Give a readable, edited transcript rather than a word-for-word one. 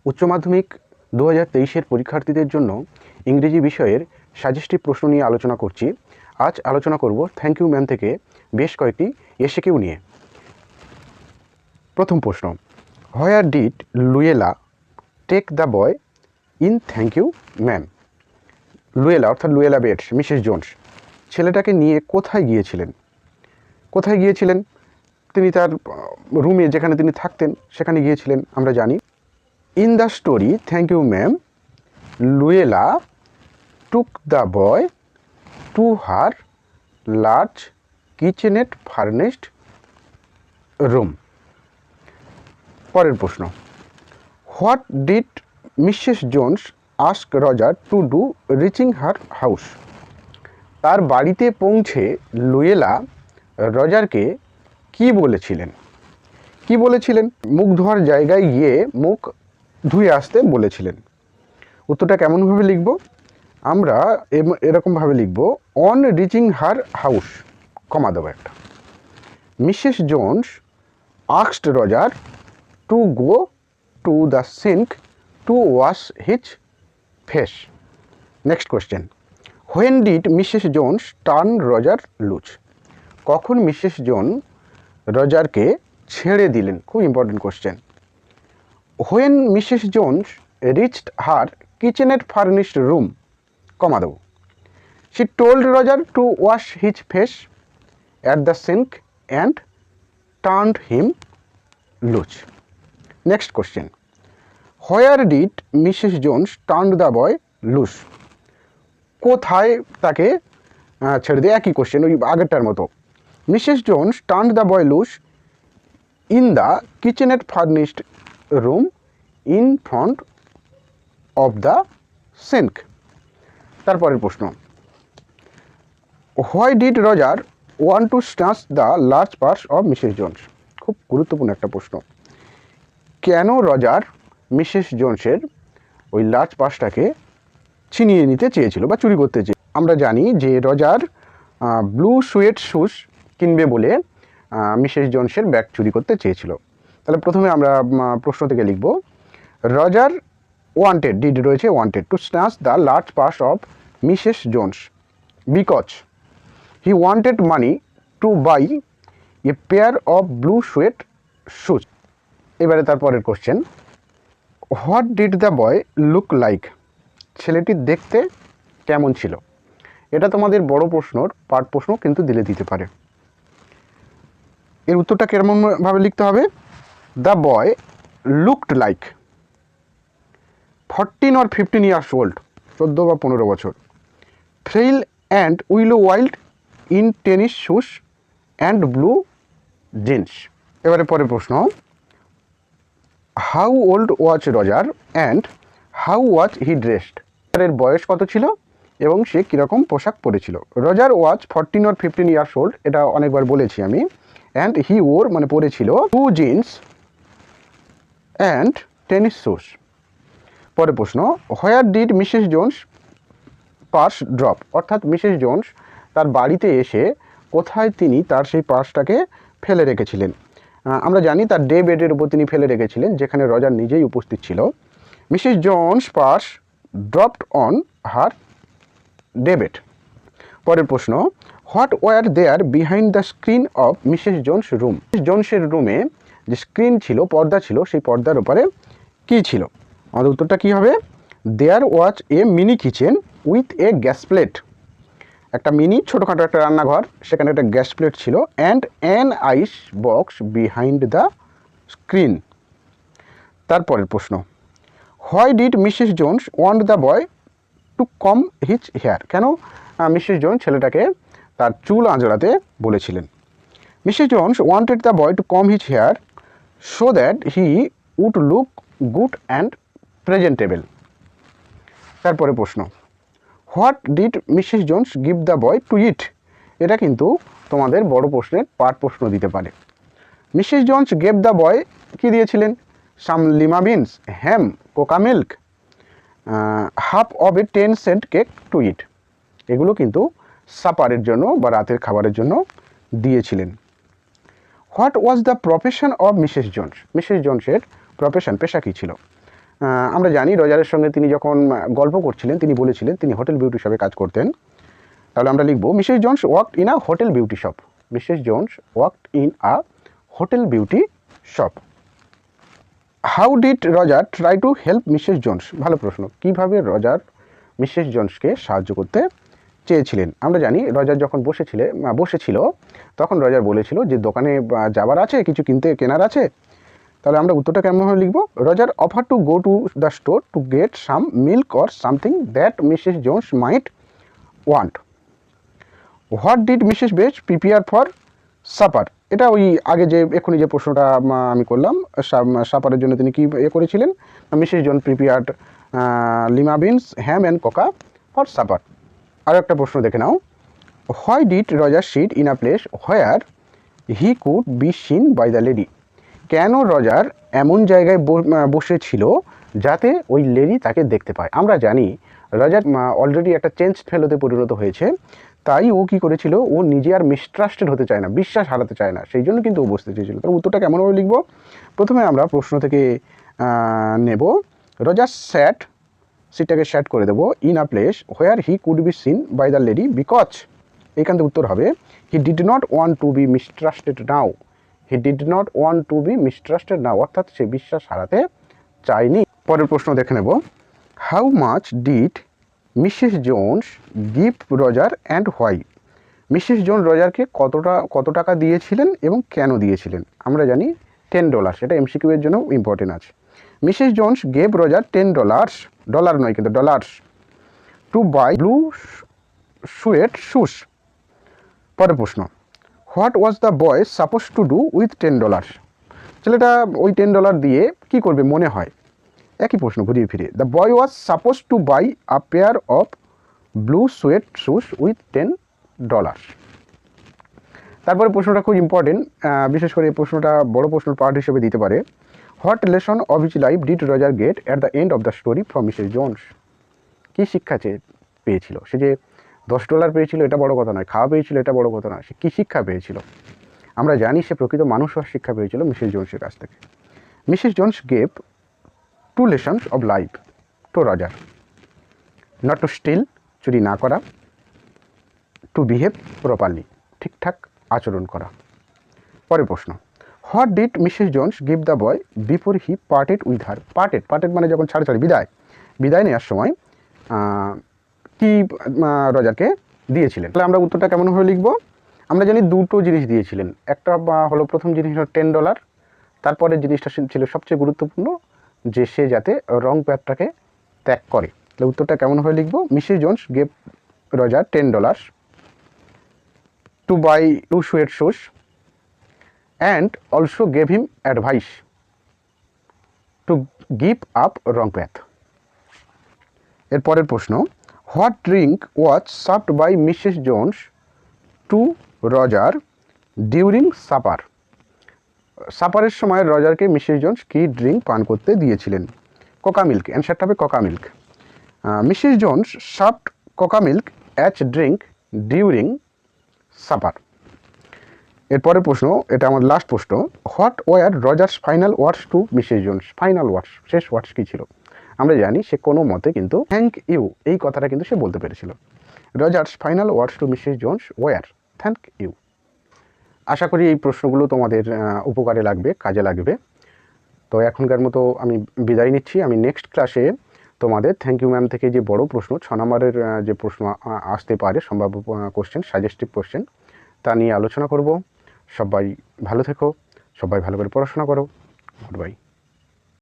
উচ্চ মাধ্যমিক 2023-এর পরীক্ষার্থীদের জন্য ইংরেজি বিষয়ের সাজেস্টিভ প্রশ্ন নিয়ে আলোচনা করছি। আজ আলোচনা করব থ্যাংক ইউ ম্যাম থেকে বেশ কয়েকটি এসএকিউ নিয়ে। প্রথম প্রশ্ন, where did Luella take the boy in thank you ma'am? Luella অর্থাৎ লুয়েলা বেটস, মিসেস জোন্স ছেলেটাকে নিয়ে কোথায় গিয়েছিলেন? তিনি তার রুমে যেখানে তিনি থাকতেন সেখানে গিয়েছিলেন আমরা জানি। In the story thank you ma'am, Luella took the boy to her large kitchenette furnished room. পরের প্রশ্ন, what did Mrs Jones ask Roger to do reaching her house? তার বাড়িতে পৌঁছে লুয়েলা রজারকে কি বলেছিলেন? মুখ ধোয়ার জায়গায় গিয়ে মুখ ধুয়ে আসতে বলেছিলেন। উত্তরটা কেমনভাবে লিখব? আমরা এরকমভাবে লিখব, on reaching her house, comma দেবো একটা। Mrs Jones asked Roger to go to the sink to wash his face. Next question, when did Mrs Jones turn Roger loose? কখন মিসেস জোন রজারকে ছেড়ে দিলেন? খুব important question. When Mrs Jones reached her kitchenette furnished room, comma দেবো। She told Roger to wash his face at the sink and turned him loose. Next question, where did Mrs Jones turn the boy loose? কোথায় তাকে ছেড়ে দিয়ে? একই question, ওই আগেরটার মতো। Mrs Jones turn the boy loose in the kitchenette furnished room in front of the sink. তারপরের প্রশ্ন, why did Roger want to snatch the large purse of Mrs Jones? খুব গুরুত্বপূর্ণ একটা প্রশ্ন। কেন রজার মিসেস জোন্সের ওই লার্জ পার্সটাকে ছিনিয়ে নিতে চেয়েছিল বা চুরি করতে চেয়েছিল? আমরা জানি যে রজার ব্লু সুয়েট শুজ কিনবে বলে মিসেস জোন্সের ব্যাগ চুরি করতে চেয়েছিল। তাহলে প্রথমে আমরা প্রশ্ন থেকে লিখব, রজার ওয়ান্টেড, ডিড রয়েছে wanted, to snatch the large purse of Mrs Jones because he wanted money to buy a pair of blue suede shoes. এবারে তারপরের question, what did the boy look like? ছেলেটি দেখতে কেমন ছিল? এটা তোমাদের বড় প্রশ্নর পার্ট প্রশ্ন কিন্তু দিতে পারে। এর উত্তরটা কেমনভাবে লিখতে হবে? The boy looked like 14 or 15 years old, 14 বা 15 বছর, frail and willow wild in tennis shoes and blue jeans. এবারে পরের প্রশ্ন, how old was Roger and how was he dressed? এর বয়স কত ছিল এবং সে কীরকম পোশাক পরেছিল? Roger was 14 or 15 years old, এটা অনেকবার বলেছি আমি। অ্যান্ড হি ওর মানে পরেছিল blue jeans and tennis shoes. পরের প্রশ্ন, where did Mrs Jones purse drop? অর্থাৎ মিসেস জোন্স তার বাড়িতে এসে কোথায় তিনি তার সেই পার্সটাকে ফেলে রেখেছিলেন? আমরা জানি তার ডে বেডের উপর তিনি ফেলে রেখেছিলেন, যেখানে রজার নিজেই উপস্থিত ছিল। Mrs Jones purse dropped on her day bed. পরের প্রশ্ন, what were there behind the screen of Mrs Jones room? Mrs জোন্সের রুমে যে স্ক্রিন ছিল, পর্দা ছিল, সেই পর্দার উপরে কী ছিল? আমাদের উত্তরটা কী হবে? There was a mini kitchen with a gas plate. একটা মিনি ছোটোখাটো একটা রান্নাঘর, সেখানে একটা গ্যাস প্লেট ছিল। And an ice box behind the screen. তারপরের প্রশ্ন, why did Mrs Jones want the boy to comb his hair? কেন মিসেস জোন্স ছেলেটাকে তার চুল আঁচড়াতে বলেছিলেন? Mrs Jones wanted the boy to comb his hair so that he would look good and presentable. তারপরে প্রশ্ন, what did Mrs Jones give the boy to eat? এটা কিন্তু তোমাদের বড় প্রশ্নের পার্ট প্রশ্ন দিতে পারে। Mrs Jones gave the boy কী দিয়েছিলেন? Some lima beans, ham, cocoa milk, half of a 10 cent cake to eat. এগুলো কিন্তু সাপারের জন্য বা রাতের খাবারের জন্য দিয়েছিলেন। What was the profession of Mrs Jones? মিসেস জোন্সের প্রফেশন, পেশা কী ছিল? আমরা জানি রজারের সঙ্গে তিনি যখন গল্প করছিলেন তিনি বলেছিলেন তিনি হোটেল বিউটি শপে কাজ করতেন। তাহলে আমরা লিখব Mrs Jones worked in a hotel beauty shop. Mrs Jones worked in a hotel beauty shop. How did Roger try to help Mrs Jones? ভালো প্রশ্ন। কিভাবে রজার মিসেস জোনসকে সাহায্য করতে চেয়েছিলেন? আমরা জানি রজার যখন বসেছিল তখন রজার বলেছিল যে দোকানে যাবার আছে, কিছু কেনার আছে। তাহলে আমরা উত্তরটা কেমনভাবে লিখব? Roger offer to go to the store to get some milk or something that Mrs Jones might want. What did Mrs best prepare for supper? এটা ওই আগে যে এক্ষুনি যে প্রশ্নটা আমি করলাম, সাপারের জন্য তিনি কি করেছিলেন? Mrs John prepared lima beans, ham and cocoa for supper. আরও একটা প্রশ্ন দেখে নাও। Why did Roger sit in a place where he could be seen by the lady? কেন রজার এমন জায়গায় বসেছিল যাতে ওই লেডি তাকে দেখতে পায়? আমরা জানি রজার অলরেডি একটা চেঞ্জ ফেলোতে পরিণত হয়েছে, তাই ও কী করেছিল, ও নিজে আর মিসট্রাস্টেড হতে চায় না, বিশ্বাস হারাতে চায় না, সেই জন্য কিন্তু ও বসতে চেয়েছিল। তার উত্তরটা কেমনভাবে লিখব? প্রথমে আমরা প্রশ্ন থেকে নেব রজার স্যাট, সিটটাকে স্যাট করে দেবো, in a place where he could be seen by the lady because, এইখান থেকে উত্তর হবে he did not want to be mistrusted now. He did not want to be mistrusted now, অর্থাৎ সে বিশ্বাস হারাতে চায়নি। পরের প্রশ্ন দেখে নেব। How much did Mrs Jones give Roger and why? Mrs Jones রজারকে কত টাকা দিয়েছিলেন এবং কেন দিয়েছিলেন? আমরা জানি $10। এটা এমসিকিউ এর জন্য ইম্পর্টেন্ট আছে। Mrs Jones gave Roger $10, dollar নয় কিন্তু dollars, to buy blue suede shoes. পরের প্রশ্ন, what was the boy supposed to do with $10? ছেলেটা ওই $10 দিয়ে কি করবে মনে হয়? একই প্রশ্ন ঘুরিয়ে ফিরে। The boy was suppose to buy a pair of blue suede shoes with $10। তারপরে প্রশ্নটা খুব ইম্পর্টেন্ট, বিশেষ করে এই প্রশ্নটা বড় প্রশ্নের পার্ট হিসেবে দিতে পারে। What lesson of his life did Roger get at the end of the story from Mrs Jones? কী শিক্ষা পেয়েছিল? সে যে $10 পেয়েছিল এটা বড় কথা নয়, খাওয়া পেয়েছিল এটা বড় কথা নয়, সে কী শিক্ষা পেয়েছিল? আমরা জানি সে প্রকৃত মানুষ হওয়ার শিক্ষা পেয়েছিল মিসেস জোনসের কাছ থেকে। Mrs Jones gave 2 lessons of life to Roger: not to steal, চুরি না করা, টু বিহেভ প্রপারলি, ঠিকঠাক আচরণ করা। পরের প্রশ্ন, what did Mrs Jones give the boy before he parted with her? Parted মানে যখন ছাড়াছাড়ি, বিদায় নেওয়ার সময় কি রজারকে দিয়েছিলেন? তাহলে আমরা উত্তরটা কেমনভাবে লিখব? আমরা জানি দুটো জিনিস দিয়েছিলেন, একটা হলো প্রথম জিনিস হলো $10, তারপরের জিনিসটা ছিল সবচেয়ে গুরুত্বপূর্ণ, যে সে যাতে রং প্যাডটাকে ত্যাগ করে। তাহলে উত্তরটা কেমনভাবে লিখব? Mrs Jones gave Roger $10 to buy 2 sweat shoes and also gave him advice to give up wrong path. এর পরের প্রশ্ন, what drink was served by Mrs Jones to Roger during supper? সাপারের সময় রজারকে মিসেস জোনস কি drink পান করতে দিয়েছিলেন? Cocoa milk. অ্যান্সারটা হবে cocoa milk. Mrs Jones served cocoa milk as drink during supper. এরপরের প্রশ্ন, এটা আমার লাস্ট প্রশ্ন, what were Roger's final words to Mrs Jones? Final words, শেষ ওয়ার্ডস কী ছিল? আমরা জানি সে কোনো মতে কিন্তু থ্যাংক ইউ এই কথাটা কিন্তু সে বলতে পেরেছিল। Roger's final words to Mrs Jones were thank you. আশা করি এই প্রশ্নগুলো তোমাদের উপকারে লাগবে, কাজে লাগবে। তো এখনকার মতো আমি বিদায় নিচ্ছি। আমি নেক্সট ক্লাসে তোমাদের থ্যাংক ইউ ম্যাম থেকে যে বড় প্রশ্ন 6 নম্বরের যে প্রশ্ন আসতে পারে, সম্ভাব্য কোশ্চেন, সাজেস্টিভ কোশ্চেন, তা নিয়ে আলোচনা করব। সবাই ভালো থেকো, সবাই ভালো করে পড়াশোনা করো। Good bye.